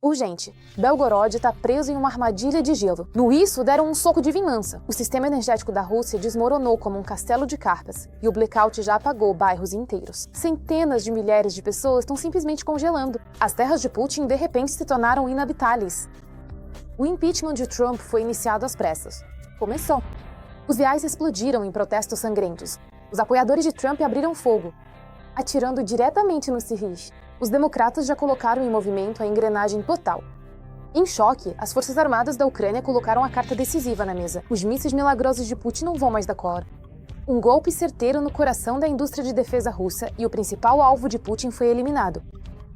Urgente. Belgorod está preso em uma armadilha de gelo. No isso, deram um soco de vingança. O sistema energético da Rússia desmoronou como um castelo de cartas, e o blackout já apagou bairros inteiros. Centenas de milhares de pessoas estão simplesmente congelando. As terras de Putin, de repente, se tornaram inabitáveis. O impeachment de Trump foi iniciado às pressas. Começou. Os viais explodiram em protestos sangrentos. Os apoiadores de Trump abriram fogo, atirando diretamente no civis. Os democratas já colocaram em movimento a engrenagem total. Em choque, as forças armadas da Ucrânia colocaram a carta decisiva na mesa. Os mísseis milagrosos de Putin não vão mais dar cor. Um golpe certeiro no coração da indústria de defesa russa e o principal alvo de Putin foi eliminado.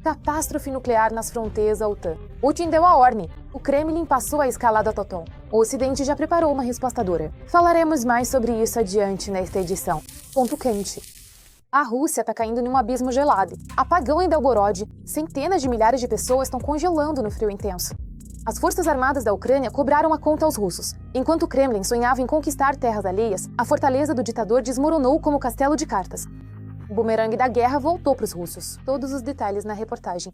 Catástrofe nuclear nas fronteiras da OTAN. Putin deu a ordem. O Kremlin passou a escalada total. O Ocidente já preparou uma resposta dura. Falaremos mais sobre isso adiante nesta edição. Ponto quente. A Rússia está caindo em um abismo gelado. Apagão em Belgorod, centenas de milhares de pessoas estão congelando no frio intenso. As forças armadas da Ucrânia cobraram a conta aos russos. Enquanto o Kremlin sonhava em conquistar terras alheias, a fortaleza do ditador desmoronou como castelo de cartas. O bumerangue da guerra voltou para os russos. Todos os detalhes na reportagem.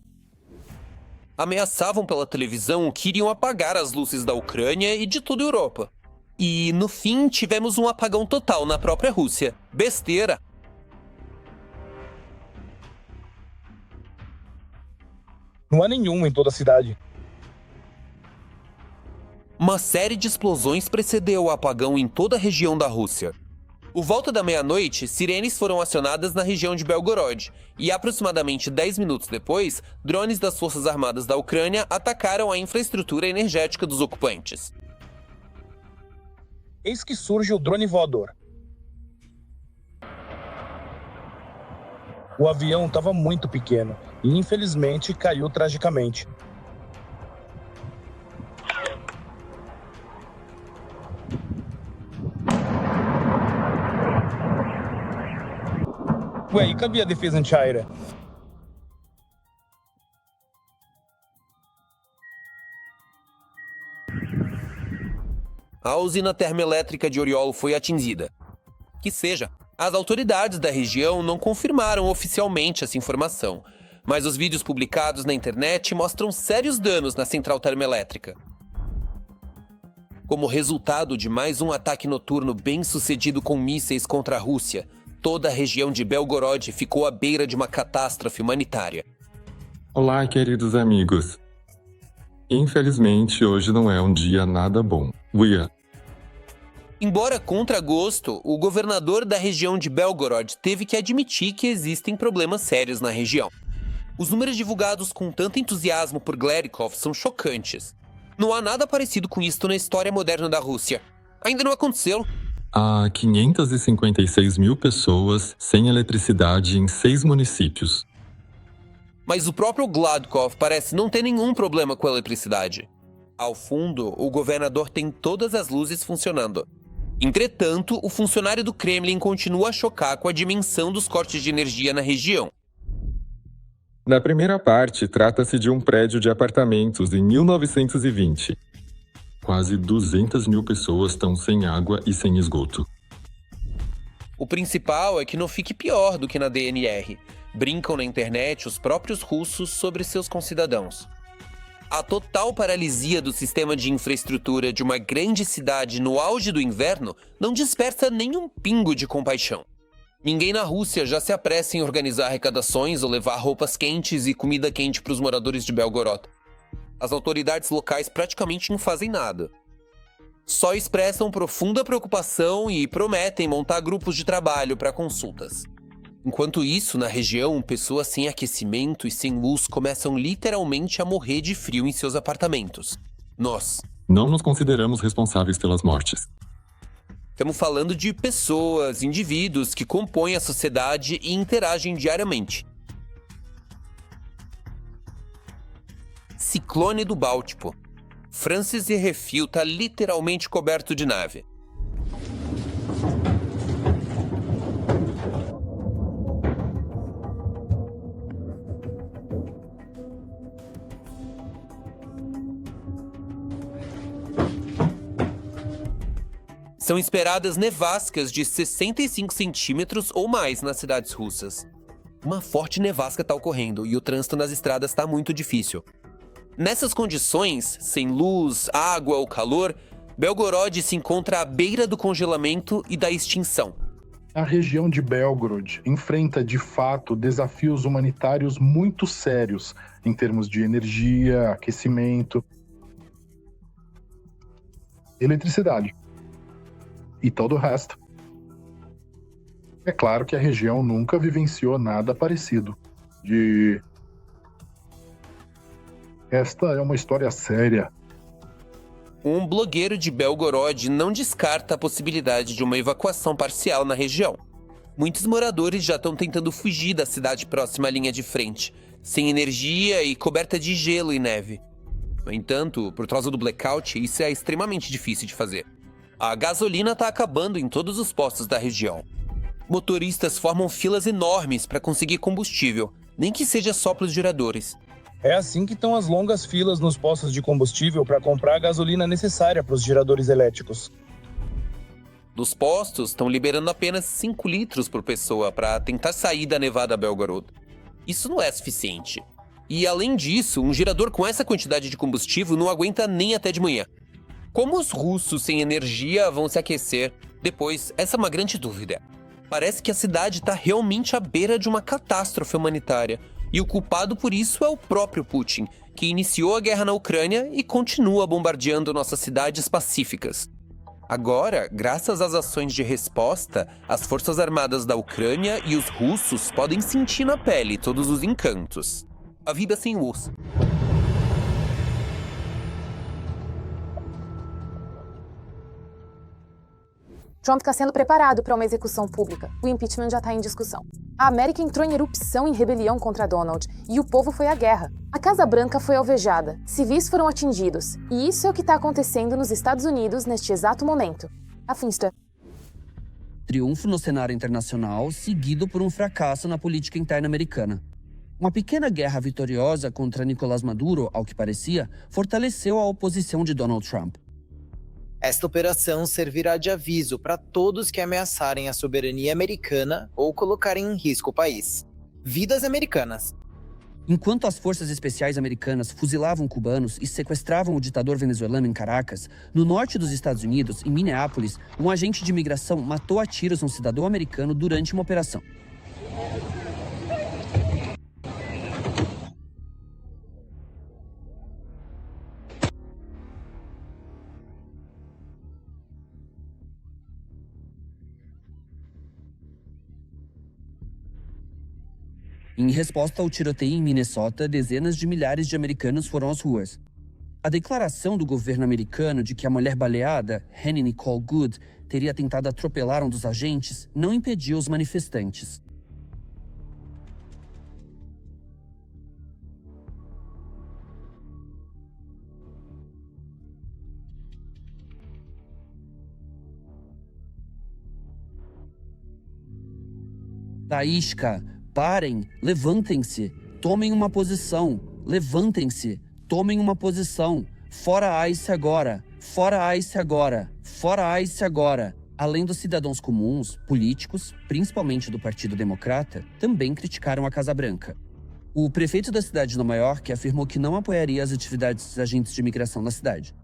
Ameaçavam pela televisão que iriam apagar as luzes da Ucrânia e de toda a Europa. E, no fim, tivemos um apagão total na própria Rússia. Besteira! Não há nenhuma em toda a cidade. Uma série de explosões precedeu o apagão em toda a região da Rússia. Por volta da meia-noite, sirenes foram acionadas na região de Belgorod, e aproximadamente 10 minutos depois, drones das Forças Armadas da Ucrânia atacaram a infraestrutura energética dos ocupantes. Eis que surge o drone voador. O avião estava muito pequeno e, infelizmente, caiu tragicamente. Ué, e cadê a defesa antiaérea? A usina termoelétrica de Oriol foi atingida. Que seja, as autoridades da região não confirmaram oficialmente essa informação, mas os vídeos publicados na internet mostram sérios danos na central termoelétrica. Como resultado de mais um ataque noturno bem-sucedido com mísseis contra a Rússia, toda a região de Belgorod ficou à beira de uma catástrofe humanitária. Olá, queridos amigos. Infelizmente, hoje não é um dia nada bom. Embora contra gosto, o governador da região de Belgorod teve que admitir que existem problemas sérios na região. Os números divulgados com tanto entusiasmo por Glerikov são chocantes. Não há nada parecido com isto na história moderna da Rússia. Ainda não aconteceu. Há 556 mil pessoas sem eletricidade em 6 municípios. Mas o próprio Gladkov parece não ter nenhum problema com a eletricidade. Ao fundo, o governador tem todas as luzes funcionando. Entretanto, o funcionário do Kremlin continua a chocar com a dimensão dos cortes de energia na região. Na primeira parte, trata-se de um prédio de apartamentos em 1920. Quase 200 mil pessoas estão sem água e sem esgoto. O principal é que não fique pior do que na DNR. Brincam na internet os próprios russos sobre seus concidadãos. A total paralisia do sistema de infraestrutura de uma grande cidade no auge do inverno não desperta nenhum pingo de compaixão. Ninguém na Rússia já se apressa em organizar arrecadações ou levar roupas quentes e comida quente para os moradores de Belgorod. As autoridades locais praticamente não fazem nada. Só expressam profunda preocupação e prometem montar grupos de trabalho para consultas. Enquanto isso, na região, pessoas sem aquecimento e sem luz começam literalmente a morrer de frio em seus apartamentos. Nós não nos consideramos responsáveis pelas mortes. Estamos falando de pessoas, indivíduos que compõem a sociedade e interagem diariamente. Ciclone do Báltico. Francis e Refil está literalmente coberto de neve. São esperadas nevascas de 65 centímetros ou mais nas cidades russas. Uma forte nevasca está ocorrendo e o trânsito nas estradas está muito difícil. Nessas condições, sem luz, água ou calor, Belgorod se encontra à beira do congelamento e da extinção. A região de Belgorod enfrenta, de fato, desafios humanitários muito sérios em termos de energia, aquecimento, eletricidade e todo o resto. É claro que a região nunca vivenciou nada parecido. Esta é uma história séria. Um blogueiro de Belgorod não descarta a possibilidade de uma evacuação parcial na região. Muitos moradores já estão tentando fugir da cidade próxima à linha de frente, sem energia e coberta de gelo e neve. No entanto, por causa do blackout, isso é extremamente difícil de fazer. A gasolina está acabando em todos os postos da região. Motoristas formam filas enormes para conseguir combustível, nem que seja só para os geradores. É assim que estão as longas filas nos postos de combustível para comprar a gasolina necessária para os geradores elétricos. Dos postos, estão liberando apenas 5 litros por pessoa para tentar sair da Nevada Belgorod. Isso não é suficiente. E além disso, um gerador com essa quantidade de combustível não aguenta nem até de manhã. Como os russos sem energia vão se aquecer? Depois, essa é uma grande dúvida. Parece que a cidade está realmente à beira de uma catástrofe humanitária. E o culpado por isso é o próprio Putin, que iniciou a guerra na Ucrânia e continua bombardeando nossas cidades pacíficas. Agora, graças às ações de resposta, as forças armadas da Ucrânia e os russos podem sentir na pele todos os encantos. A vida sem luz. Trump está sendo preparado para uma execução pública. O impeachment já está em discussão. A América entrou em erupção em rebelião contra Donald e o povo foi à guerra. A Casa Branca foi alvejada, civis foram atingidos, e isso é o que está acontecendo nos Estados Unidos neste exato momento. A Finsta. Triunfo no cenário internacional, seguido por um fracasso na política interna americana. Uma pequena guerra vitoriosa contra Nicolás Maduro, ao que parecia, fortaleceu a oposição de Donald Trump. Esta operação servirá de aviso para todos que ameaçarem a soberania americana ou colocarem em risco o país. Vidas americanas. Enquanto as forças especiais americanas fuzilavam cubanos e sequestravam o ditador venezuelano em Caracas, no norte dos Estados Unidos, em Minneapolis, um agente de imigração matou a tiros um cidadão americano durante uma operação. Em resposta ao tiroteio em Minnesota, dezenas de milhares de americanos foram às ruas. A declaração do governo americano de que a mulher baleada, Henny Nicole Goode, teria tentado atropelar um dos agentes, não impediu os manifestantes. Taísca, parem, levantem-se, tomem uma posição, levantem-se, tomem uma posição, fora ICE agora, fora ICE agora, fora ICE agora. Além dos cidadãos comuns, políticos, principalmente do Partido Democrata, também criticaram a Casa Branca. O prefeito da cidade de Nova York afirmou que não apoiaria as atividades dos agentes de imigração na cidade.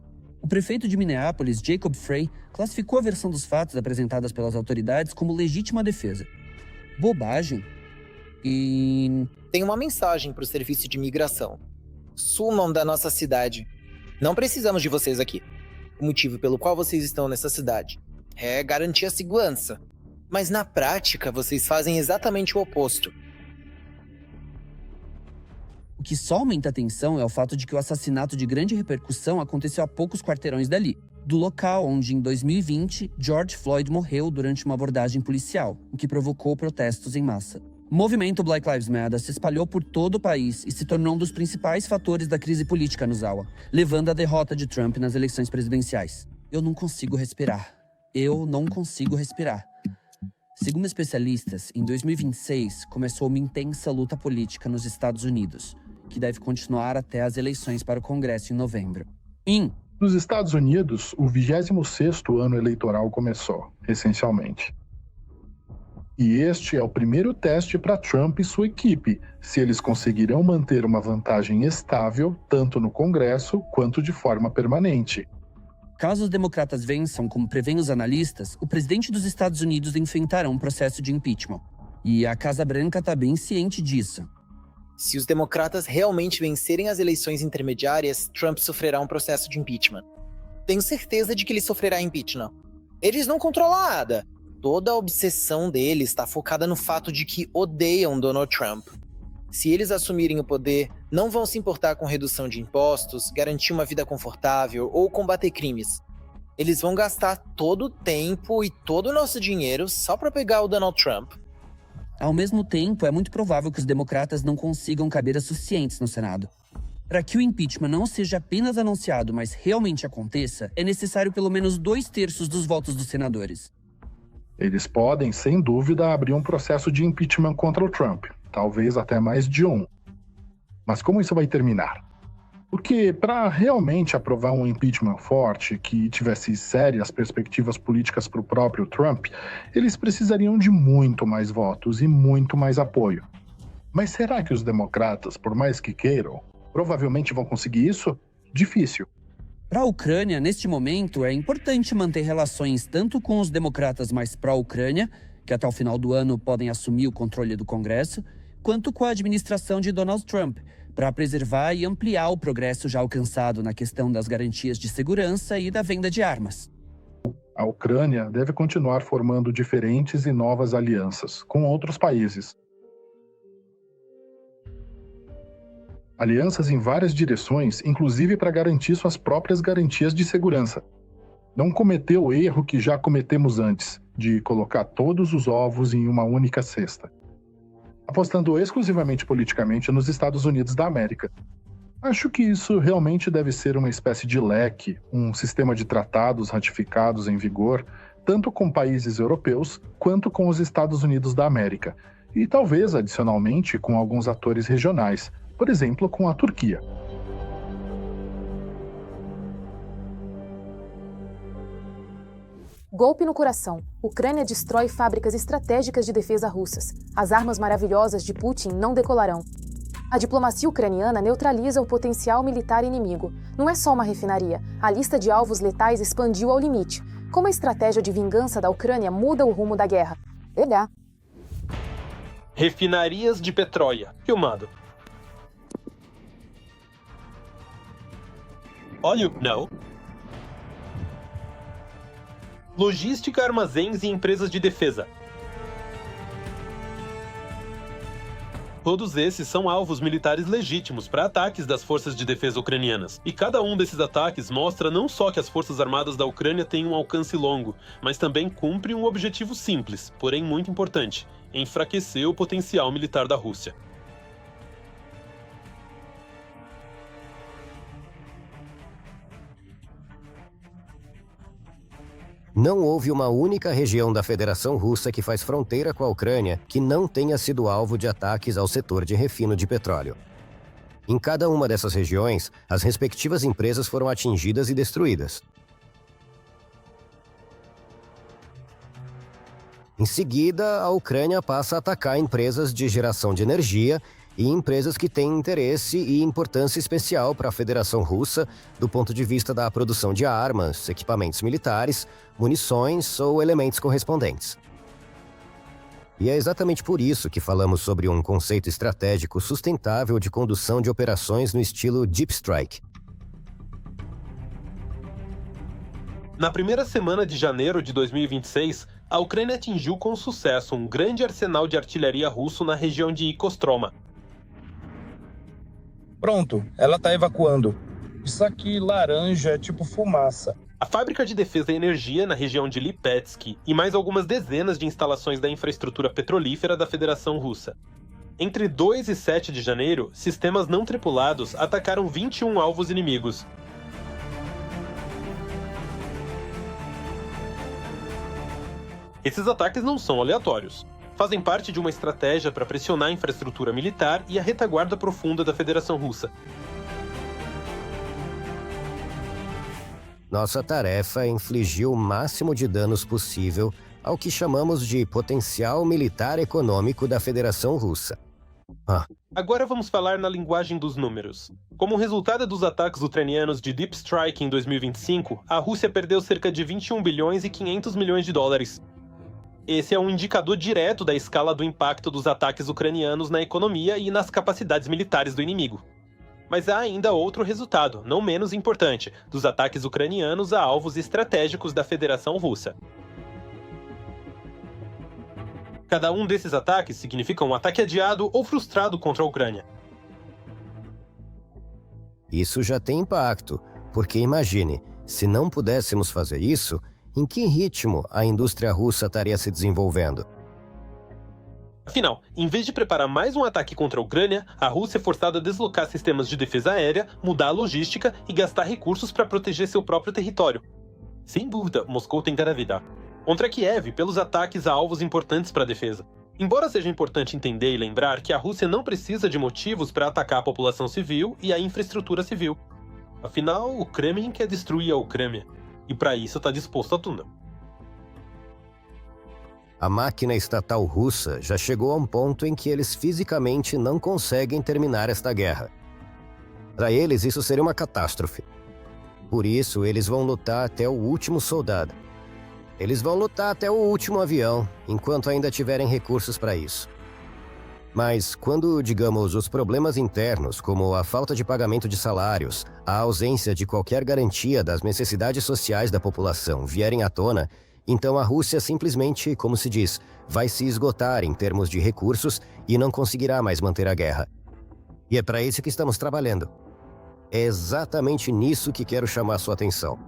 O prefeito de Minneapolis, Jacob Frey, classificou a versão dos fatos apresentadas pelas autoridades como legítima defesa. Bobagem. Tem uma mensagem para o serviço de imigração. Sumam da nossa cidade. Não precisamos de vocês aqui. O motivo pelo qual vocês estão nessa cidade é garantir a segurança. Mas na prática, vocês fazem exatamente o oposto. O que só aumenta a tensão é o fato de que o assassinato de grande repercussão aconteceu a poucos quarteirões dali, do local onde, em 2020, George Floyd morreu durante uma abordagem policial, o que provocou protestos em massa. O movimento Black Lives Matter se espalhou por todo o país e se tornou um dos principais fatores da crise política no Zawa, levando à derrota de Trump nas eleições presidenciais. Eu não consigo respirar. Eu não consigo respirar. Segundo especialistas, em 2026 começou uma intensa luta política nos Estados Unidos, que deve continuar até as eleições para o Congresso em novembro. Nos Estados Unidos, o 26º ano eleitoral começou, essencialmente. E este é o primeiro teste para Trump e sua equipe, se eles conseguirão manter uma vantagem estável, tanto no Congresso quanto de forma permanente. Caso os democratas vençam, como prevêem os analistas, o presidente dos Estados Unidos enfrentará um processo de impeachment. E a Casa Branca está bem ciente disso. Se os democratas realmente vencerem as eleições intermediárias, Trump sofrerá um processo de impeachment. Tenho certeza de que ele sofrerá impeachment. Eles não controlam nada. Toda a obsessão deles está focada no fato de que odeiam Donald Trump. Se eles assumirem o poder, não vão se importar com redução de impostos, garantir uma vida confortável ou combater crimes. Eles vão gastar todo o tempo e todo o nosso dinheiro só para pegar o Donald Trump. Ao mesmo tempo, é muito provável que os democratas não consigam cadeiras suficientes no Senado. Para que o impeachment não seja apenas anunciado, mas realmente aconteça, é necessário pelo menos 2/3 dos votos dos senadores. Eles podem, sem dúvida, abrir um processo de impeachment contra o Trump, talvez até mais de um. Mas como isso vai terminar? Porque para realmente aprovar um impeachment forte, que tivesse sérias perspectivas políticas para o próprio Trump, eles precisariam de muito mais votos e muito mais apoio. Mas será que os democratas, por mais que queiram, provavelmente vão conseguir isso? Difícil. Para a Ucrânia, neste momento, é importante manter relações tanto com os democratas mais pró-Ucrânia, que até o final do ano podem assumir o controle do Congresso, quanto com a administração de Donald Trump, para preservar e ampliar o progresso já alcançado na questão das garantias de segurança e da venda de armas. A Ucrânia deve continuar formando diferentes e novas alianças com outros países. Alianças em várias direções, inclusive para garantir suas próprias garantias de segurança. Não cometer o erro que já cometemos antes, de colocar todos os ovos em uma única cesta, apostando exclusivamente politicamente nos Estados Unidos da América. Acho que isso realmente deve ser uma espécie de leque, um sistema de tratados ratificados em vigor, tanto com países europeus quanto com os Estados Unidos da América, e talvez, adicionalmente, com alguns atores regionais, por exemplo, com a Turquia. Golpe no coração. Ucrânia destrói fábricas estratégicas de defesa russas. As armas maravilhosas de Putin não decolarão. A diplomacia ucraniana neutraliza o potencial militar inimigo. Não é só uma refinaria. A lista de alvos letais expandiu ao limite. Como a estratégia de vingança da Ucrânia muda o rumo da guerra? Legal. Refinarias de Petróia. Filmado. Óleo? Não. Logística, armazéns e empresas de defesa. Todos esses são alvos militares legítimos para ataques das forças de defesa ucranianas. E cada um desses ataques mostra não só que as forças armadas da Ucrânia têm um alcance longo, mas também cumpre um objetivo simples, porém muito importante: enfraquecer o potencial militar da Rússia. Não houve uma única região da Federação Russa que faz fronteira com a Ucrânia que não tenha sido alvo de ataques ao setor de refino de petróleo. Em cada uma dessas regiões, as respectivas empresas foram atingidas e destruídas. Em seguida, a Ucrânia passa a atacar empresas de geração de energia e empresas que têm interesse e importância especial para a Federação Russa do ponto de vista da produção de armas, equipamentos militares, munições ou elementos correspondentes. E é exatamente por isso que falamos sobre um conceito estratégico sustentável de condução de operações no estilo Deep Strike. Na primeira semana de janeiro de 2026, a Ucrânia atingiu com sucesso um grande arsenal de artilharia russo na região de Kostroma. Pronto, ela tá evacuando. Isso aqui laranja é tipo fumaça. A fábrica de defesa e energia na região de Lipetsk e mais algumas dezenas de instalações da infraestrutura petrolífera da Federação Russa. Entre 2 e 7 de janeiro, sistemas não tripulados atacaram 21 alvos inimigos. Esses ataques não são aleatórios. Fazem parte de uma estratégia para pressionar a infraestrutura militar e a retaguarda profunda da Federação Russa. Nossa tarefa é infligir o máximo de danos possível ao que chamamos de potencial militar econômico da Federação Russa. Agora vamos falar na linguagem dos números. Como resultado dos ataques ucranianos de Deep Strike em 2025, a Rússia perdeu cerca de 21 bilhões e 500 milhões de dólares. Esse é um indicador direto da escala do impacto dos ataques ucranianos na economia e nas capacidades militares do inimigo. Mas há ainda outro resultado, não menos importante, dos ataques ucranianos a alvos estratégicos da Federação Russa. Cada um desses ataques significa um ataque adiado ou frustrado contra a Ucrânia. Isso já tem impacto, porque imagine, se não pudéssemos fazer isso, em que ritmo a indústria russa estaria se desenvolvendo? Afinal, em vez de preparar mais um ataque contra a Ucrânia, a Rússia é forçada a deslocar sistemas de defesa aérea, mudar a logística e gastar recursos para proteger seu próprio território. Sem dúvida, Moscou tem que engravidar. Contra Kiev, pelos ataques a alvos importantes para a defesa. Embora seja importante entender e lembrar que a Rússia não precisa de motivos para atacar a população civil e a infraestrutura civil. Afinal, o Kremlin quer destruir a Ucrânia, e para isso está disposto a tudo. A máquina estatal russa já chegou a um ponto em que eles fisicamente não conseguem terminar esta guerra. Para eles, isso seria uma catástrofe. Por isso, eles vão lutar até o último soldado. Eles vão lutar até o último avião, enquanto ainda tiverem recursos para isso. Mas quando, digamos, os problemas internos, como a falta de pagamento de salários, a ausência de qualquer garantia das necessidades sociais da população vierem à tona, então a Rússia simplesmente, como se diz, vai se esgotar em termos de recursos e não conseguirá mais manter a guerra. E é para isso que estamos trabalhando. É exatamente nisso que quero chamar sua atenção.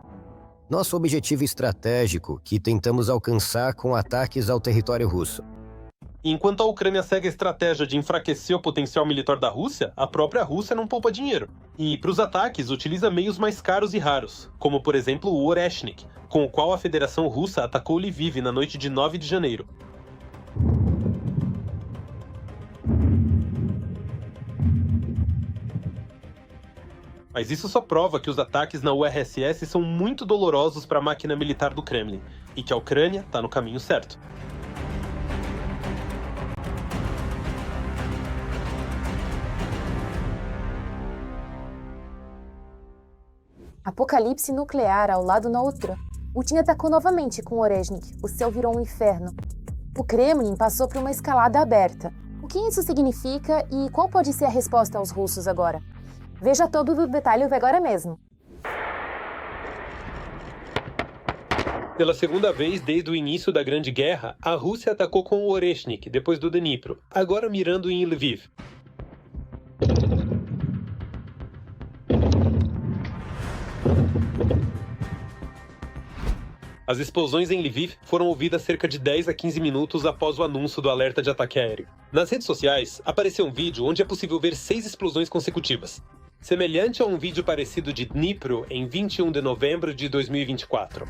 Nosso objetivo estratégico que tentamos alcançar com ataques ao território russo. Enquanto a Ucrânia segue a estratégia de enfraquecer o potencial militar da Rússia, a própria Rússia não poupa dinheiro. E, para os ataques, utiliza meios mais caros e raros, como, por exemplo, o Oreshnik, com o qual a Federação Russa atacou Lviv na noite de 9 de janeiro. Mas isso só prova que os ataques na URSS são muito dolorosos para a máquina militar do Kremlin, e que a Ucrânia está no caminho certo. Apocalipse nuclear ao lado na outra. Putin atacou novamente com Oreshnik. O céu virou um inferno. O Kremlin passou por uma escalada aberta. O que isso significa e qual pode ser a resposta aos russos agora? Veja todo o detalhe agora mesmo. Pela segunda vez desde o início da Grande Guerra, a Rússia atacou com o Oreshnik, depois do Dnipro, agora mirando em Lviv. As explosões em Lviv foram ouvidas cerca de 10 a 15 minutos após o anúncio do alerta de ataque aéreo. Nas redes sociais, apareceu um vídeo onde é possível ver 6 explosões consecutivas, semelhante a um vídeo parecido de Dnipro em 21 de novembro de 2024.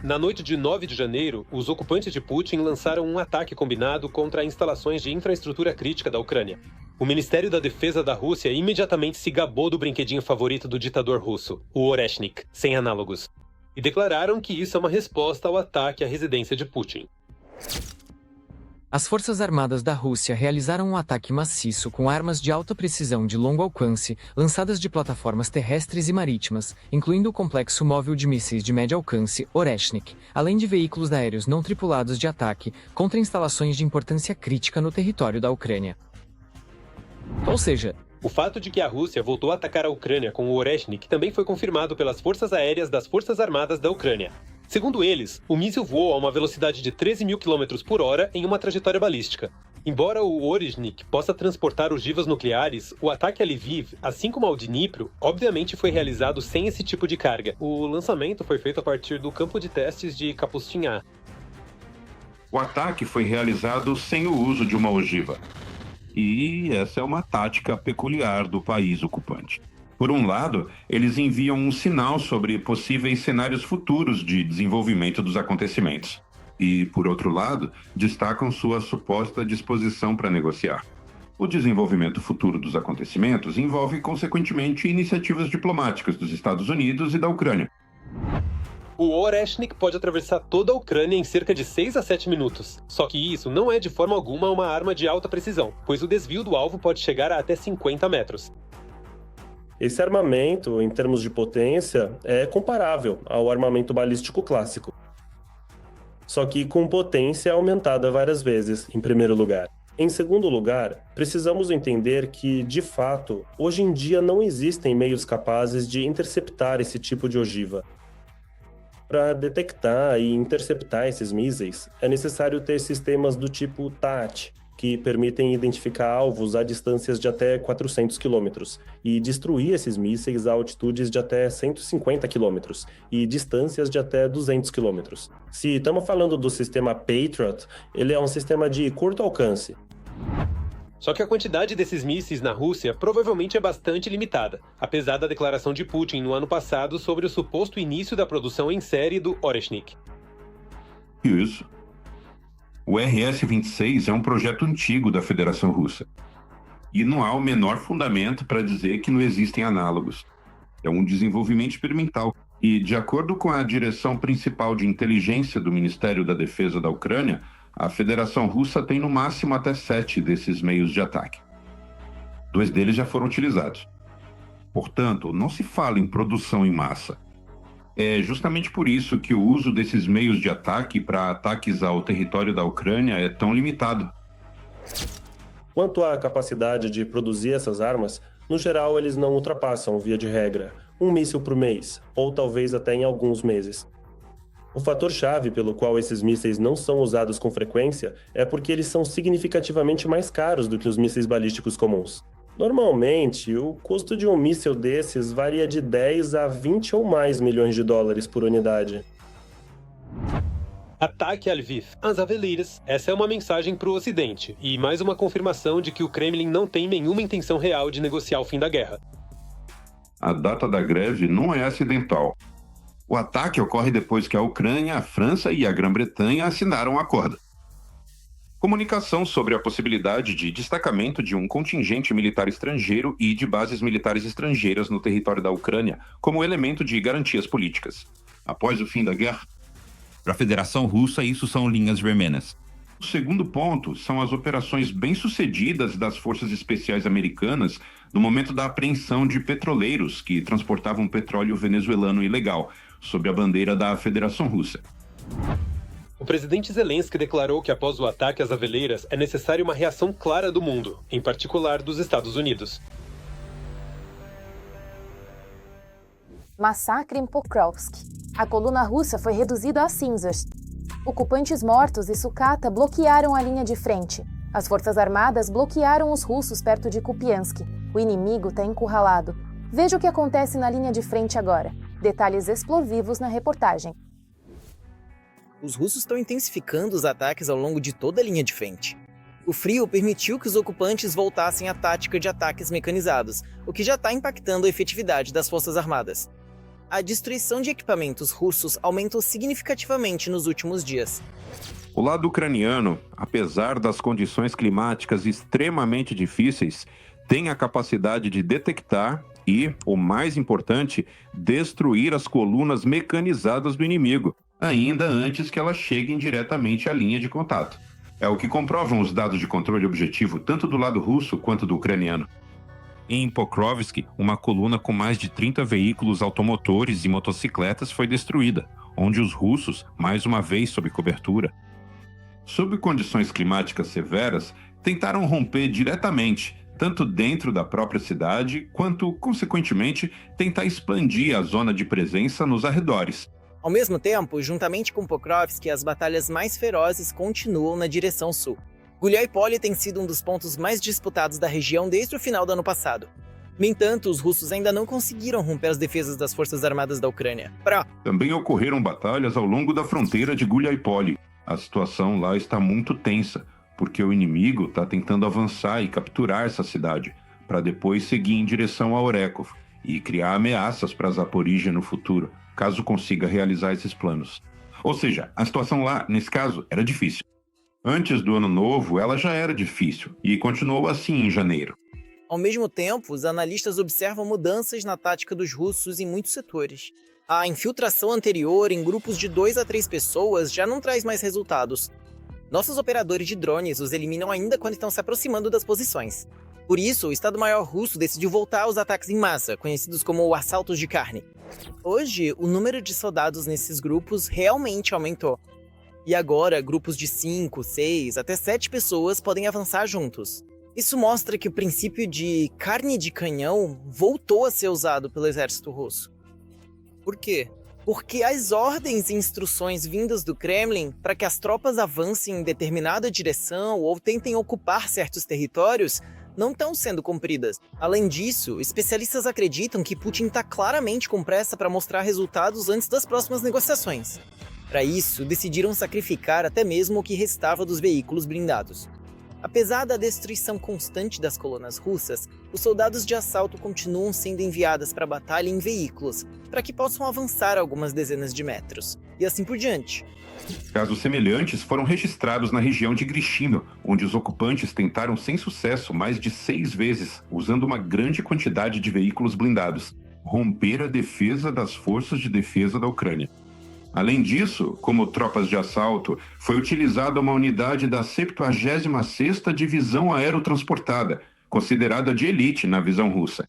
Na noite de 9 de janeiro, os ocupantes de Putin lançaram um ataque combinado contra instalações de infraestrutura crítica da Ucrânia. O Ministério da Defesa da Rússia imediatamente se gabou do brinquedinho favorito do ditador russo, o Oreshnik, sem análogos, e declararam que isso é uma resposta ao ataque à residência de Putin. As Forças Armadas da Rússia realizaram um ataque maciço com armas de alta precisão de longo alcance, lançadas de plataformas terrestres e marítimas, incluindo o complexo móvel de mísseis de médio alcance Oreshnik, além de veículos aéreos não tripulados de ataque contra instalações de importância crítica no território da Ucrânia. Ou seja, o fato de que a Rússia voltou a atacar a Ucrânia com o Oreshnik também foi confirmado pelas forças aéreas das Forças Armadas da Ucrânia. Segundo eles, o míssil voou a uma velocidade de 13 mil km por hora em uma trajetória balística. Embora o Oreshnik possa transportar ogivas nucleares, o ataque a Lviv, assim como ao Dnipro, obviamente foi realizado sem esse tipo de carga. O lançamento foi feito a partir do campo de testes de Kapustin-A. O ataque foi realizado sem o uso de uma ogiva. E essa é uma tática peculiar do país ocupante. Por um lado, eles enviam um sinal sobre possíveis cenários futuros de desenvolvimento dos acontecimentos. E, por outro lado, destacam sua suposta disposição para negociar. O desenvolvimento futuro dos acontecimentos envolve, consequentemente, iniciativas diplomáticas dos Estados Unidos e da Ucrânia. O Oreshnik pode atravessar toda a Ucrânia em cerca de 6 a 7 minutos. Só que isso não é de forma alguma uma arma de alta precisão, pois o desvio do alvo pode chegar a até 50 metros. Esse armamento, em termos de potência, é comparável ao armamento balístico clássico. Só que com potência aumentada várias vezes, em primeiro lugar. Em segundo lugar, precisamos entender que, de fato, hoje em dia não existem meios capazes de interceptar esse tipo de ogiva. Para detectar e interceptar esses mísseis, é necessário ter sistemas do tipo TAAT, que permitem identificar alvos a distâncias de até 400 km e destruir esses mísseis a altitudes de até 150 km e distâncias de até 200 km. Se estamos falando do sistema Patriot, ele é um sistema de curto alcance. Só que a quantidade desses mísseis na Rússia provavelmente é bastante limitada, apesar da declaração de Putin no ano passado sobre o suposto início da produção em série do Oreshnik. Isso. O RS-26 é um projeto antigo da Federação Russa. E não há o menor fundamento para dizer que não existem análogos. É um desenvolvimento experimental. E, de acordo com a direção principal de inteligência do Ministério da Defesa da Ucrânia, a Federação Russa tem no máximo até 7 desses meios de ataque. 2 deles já foram utilizados. Portanto, não se fala em produção em massa. É justamente por isso que o uso desses meios de ataque para ataques ao território da Ucrânia é tão limitado. Quanto à capacidade de produzir essas armas, no geral eles não ultrapassam, via de regra, um míssil por mês, ou talvez até em alguns meses. O fator-chave pelo qual esses mísseis não são usados com frequência é porque eles são significativamente mais caros do que os mísseis balísticos comuns. Normalmente, o custo de um míssil desses varia de 10 a 20 ou mais milhões de dólares por unidade. Ataque a Lviv, as Aveleiras. Essa é uma mensagem para o Ocidente, e mais uma confirmação de que o Kremlin não tem nenhuma intenção real de negociar o fim da guerra. A data da greve não é acidental. O ataque ocorre depois que a Ucrânia, a França e a Grã-Bretanha assinaram um acordo. Comunicação sobre a possibilidade de destacamento de um contingente militar estrangeiro e de bases militares estrangeiras no território da Ucrânia como elemento de garantias políticas. Após o fim da guerra, para a Federação Russa, isso são linhas vermelhas. O segundo ponto são as operações bem-sucedidas das forças especiais americanas no momento da apreensão de petroleiros que transportavam petróleo venezuelano ilegal, sob a bandeira da Federação Russa. O presidente Zelensky declarou que após o ataque às Aveleiras é necessária uma reação clara do mundo, em particular dos Estados Unidos. Massacre em Pokrovsk. A coluna russa foi reduzida a cinzas. Ocupantes mortos e sucata bloquearam a linha de frente. As forças armadas bloquearam os russos perto de Kupiansk. O inimigo está encurralado. Veja o que acontece na linha de frente agora. Detalhes explosivos na reportagem. Os russos estão intensificando os ataques ao longo de toda a linha de frente. O frio permitiu que os ocupantes voltassem à tática de ataques mecanizados, o que já está impactando a efetividade das forças armadas. A destruição de equipamentos russos aumentou significativamente nos últimos dias. O lado ucraniano, apesar das condições climáticas extremamente difíceis, tem a capacidade de detectar e, o mais importante, destruir as colunas mecanizadas do inimigo, ainda antes que elas cheguem diretamente à linha de contato. É o que comprovam os dados de controle objetivo tanto do lado russo quanto do ucraniano. Em Pokrovsk, uma coluna com mais de 30 veículos automotores e motocicletas foi destruída, onde os russos, mais uma vez sob cobertura, sob condições climáticas severas, tentaram romper diretamente, tanto dentro da própria cidade, quanto, consequentemente, tentar expandir a zona de presença nos arredores. Ao mesmo tempo, juntamente com Pokrovsk, as batalhas mais ferozes continuam na direção sul. Guliai-Polye tem sido um dos pontos mais disputados da região desde o final do ano passado. No entanto, os russos ainda não conseguiram romper as defesas das forças armadas da Ucrânia. Também ocorreram batalhas ao longo da fronteira de Guliai-Polye. A situação lá está muito tensa, porque o inimigo está tentando avançar e capturar essa cidade, para depois seguir em direção a Orekov e criar ameaças para Zaporizhia no futuro, caso consiga realizar esses planos. Ou seja, a situação lá, nesse caso, era difícil. Antes do ano novo, ela já era difícil, e continuou assim em janeiro. Ao mesmo tempo, os analistas observam mudanças na tática dos russos em muitos setores. A infiltração anterior em grupos de 2 a 3 pessoas já não traz mais resultados. Nossos operadores de drones os eliminam ainda quando estão se aproximando das posições. Por isso, o Estado-Maior russo decidiu voltar aos ataques em massa, conhecidos como assaltos de carne. Hoje, o número de soldados nesses grupos realmente aumentou. E agora, grupos de 5, 6, até 7 pessoas podem avançar juntos. Isso mostra que o princípio de carne de canhão voltou a ser usado pelo exército russo. Por quê? Porque as ordens e instruções vindas do Kremlin para que as tropas avancem em determinada direção ou tentem ocupar certos territórios não estão sendo cumpridas. Além disso, especialistas acreditam que Putin está claramente com pressa para mostrar resultados antes das próximas negociações. Para isso, decidiram sacrificar até mesmo o que restava dos veículos blindados. Apesar da destruição constante das colunas russas, os soldados de assalto continuam sendo enviados para a batalha em veículos, para que possam avançar algumas dezenas de metros, e assim por diante. Casos semelhantes foram registrados na região de Grishino, onde os ocupantes tentaram sem sucesso mais de 6 vezes, usando uma grande quantidade de veículos blindados, romper a defesa das forças de defesa da Ucrânia. Além disso, como tropas de assalto, foi utilizada uma unidade da 76ª Divisão Aerotransportada, considerada de elite na visão russa.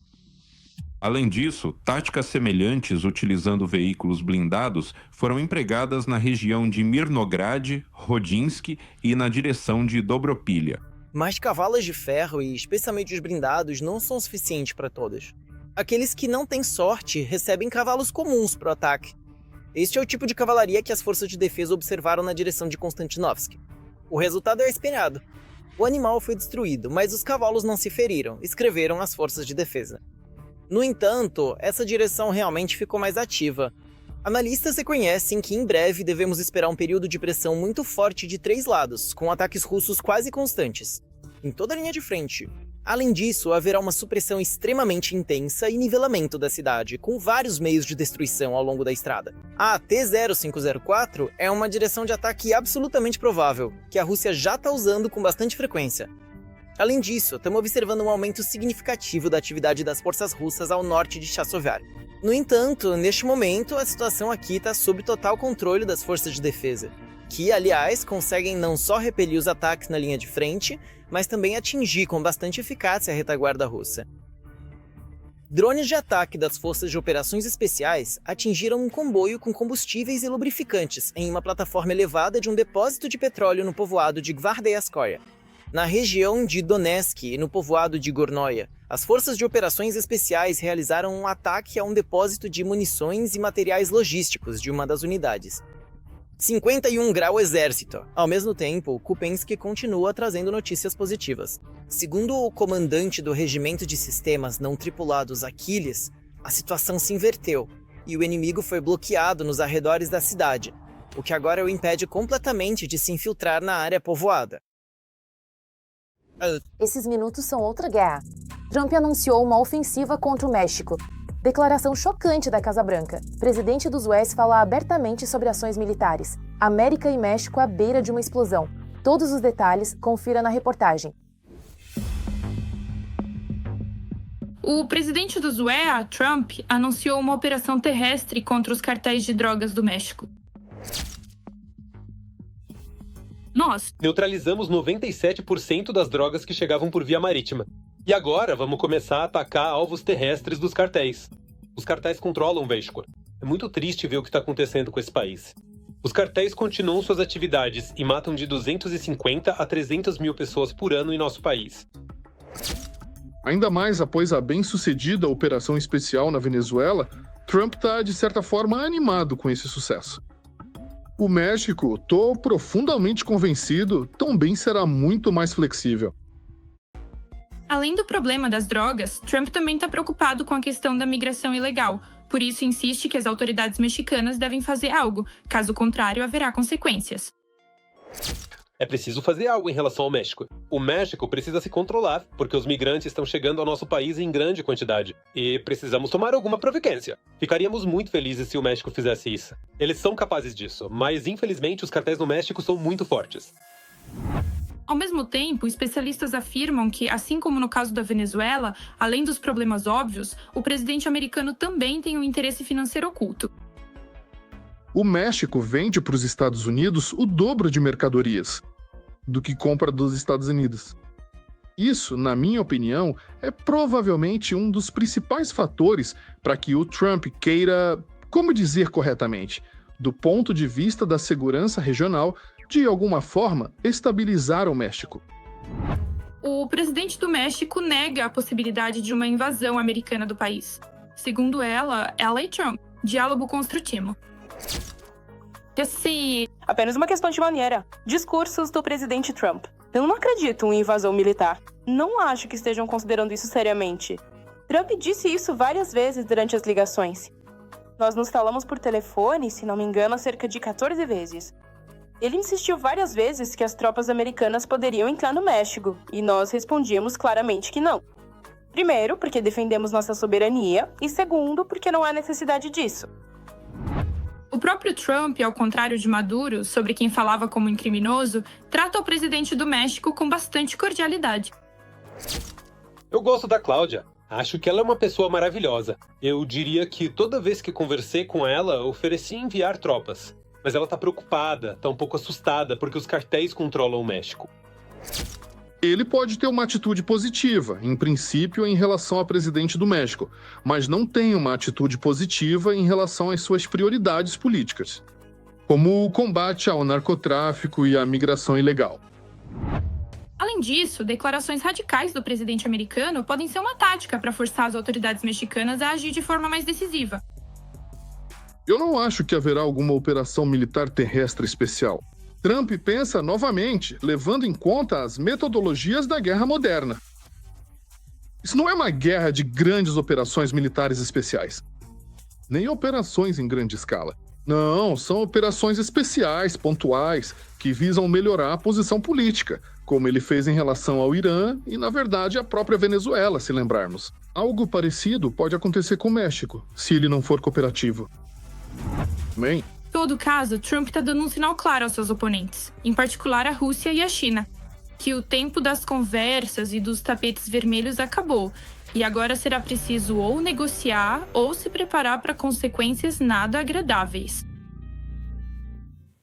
Além disso, táticas semelhantes utilizando veículos blindados foram empregadas na região de Mirnograd, Rodinsky e na direção de Dobropilha. Mas cavalos de ferro e especialmente os blindados não são suficientes para todos. Aqueles que não têm sorte recebem cavalos comuns para o ataque. Este é o tipo de cavalaria que as forças de defesa observaram na direção de Konstantinovsk. O resultado é esperado. O animal foi destruído, mas os cavalos não se feriram, escreveram as forças de defesa. No entanto, essa direção realmente ficou mais ativa. Analistas reconhecem que em breve devemos esperar um período de pressão muito forte de 3 lados, com ataques russos quase constantes, em toda a linha de frente. Além disso, haverá uma supressão extremamente intensa e nivelamento da cidade, com vários meios de destruição ao longo da estrada. A T-0504 é uma direção de ataque absolutamente provável, que a Rússia já está usando com bastante frequência. Além disso, estamos observando um aumento significativo da atividade das forças russas ao norte de Chasiv. No entanto, neste momento, a situação aqui está sob total controle das forças de defesa, que, aliás, conseguem não só repelir os ataques na linha de frente, mas também atingir com bastante eficácia a retaguarda russa. Drones de ataque das Forças de Operações Especiais atingiram um comboio com combustíveis e lubrificantes em uma plataforma elevada de um depósito de petróleo no povoado de Gvardeyaskoye. Na região de Donetsk e no povoado de Gornoia, as Forças de Operações Especiais realizaram um ataque a um depósito de munições e materiais logísticos de uma das unidades. 51 grau Exército. Ao mesmo tempo, Kupiansk continua trazendo notícias positivas. Segundo o comandante do Regimento de Sistemas Não Tripulados Aquiles, a situação se inverteu e o inimigo foi bloqueado nos arredores da cidade, o que agora o impede completamente de se infiltrar na área povoada. Esses minutos são outra guerra. Trump anunciou uma ofensiva contra o México. Declaração chocante da Casa Branca. Presidente dos US fala abertamente sobre ações militares. América e México à beira de uma explosão. Todos os detalhes, confira na reportagem. O presidente dos US, Trump, anunciou uma operação terrestre contra os cartéis de drogas do México. Nós neutralizamos 97% das drogas que chegavam por via marítima. E agora vamos começar a atacar alvos terrestres dos cartéis. Os cartéis controlam o México. É muito triste ver o que está acontecendo com esse país. Os cartéis continuam suas atividades e matam de 250 a 300 mil pessoas por ano em nosso país. Ainda mais após a bem-sucedida operação especial na Venezuela, Trump está, de certa forma, animado com esse sucesso. O México, tô profundamente convencido, também será muito mais flexível. Além do problema das drogas, Trump também está preocupado com a questão da migração ilegal. Por isso, insiste que as autoridades mexicanas devem fazer algo. Caso contrário, haverá consequências. É preciso fazer algo em relação ao México. O México precisa se controlar, porque os migrantes estão chegando ao nosso país em grande quantidade. E precisamos tomar alguma providência. Ficaríamos muito felizes se o México fizesse isso. Eles são capazes disso, mas infelizmente os cartéis no México são muito fortes. Ao mesmo tempo, especialistas afirmam que, assim como no caso da Venezuela, além dos problemas óbvios, o presidente americano também tem um interesse financeiro oculto. o México vende para os Estados Unidos o dobro de mercadorias do que compra dos Estados Unidos. Isso, na minha opinião, é provavelmente um dos principais fatores para que o Trump queira, como dizer corretamente, do ponto de vista da segurança regional, de alguma forma, estabilizar o México. O presidente do México nega a possibilidade de uma invasão americana do país. Segundo ela e Trump, diálogo construtivo. Apenas uma questão de maneira. Discursos do presidente Trump. Eu não acredito em invasão militar. Não acho que estejam considerando isso seriamente. Trump disse isso várias vezes durante as ligações. Nós nos falamos por telefone, se não me engano, cerca de 14 vezes. Ele insistiu várias vezes que as tropas americanas poderiam entrar no México, e nós respondíamos claramente que não. Primeiro, porque defendemos nossa soberania, e segundo, porque não há necessidade disso. O próprio Trump, ao contrário de Maduro, sobre quem falava como um criminoso, trata o presidente do México com bastante cordialidade. Eu gosto da Cláudia. Acho que ela é uma pessoa maravilhosa. Eu diria que toda vez que conversei com ela, ofereci enviar tropas. Mas ela tá preocupada, tá um pouco assustada, porque os cartéis controlam o México. Ele pode ter uma atitude positiva, em princípio, em relação ao presidente do México, mas não tem uma atitude positiva em relação às suas prioridades políticas, como o combate ao narcotráfico e à migração ilegal. Além disso, declarações radicais do presidente americano podem ser uma tática para forçar as autoridades mexicanas a agir de forma mais decisiva. Eu não acho que haverá alguma operação militar terrestre especial. Trump pensa novamente, levando em conta as metodologias da guerra moderna. Isso não é uma guerra de grandes operações militares especiais, nem operações em grande escala. Não, são operações especiais, pontuais, que visam melhorar a posição política, como ele fez em relação ao Irã e, na verdade, a própria Venezuela, se lembrarmos. Algo parecido pode acontecer com o México, se ele não for cooperativo. Bem, Em todo caso, Trump está dando um sinal claro aos seus oponentes, em particular a Rússia e a China, que o tempo das conversas e dos tapetes vermelhos acabou, e agora será preciso ou negociar ou se preparar para consequências nada agradáveis.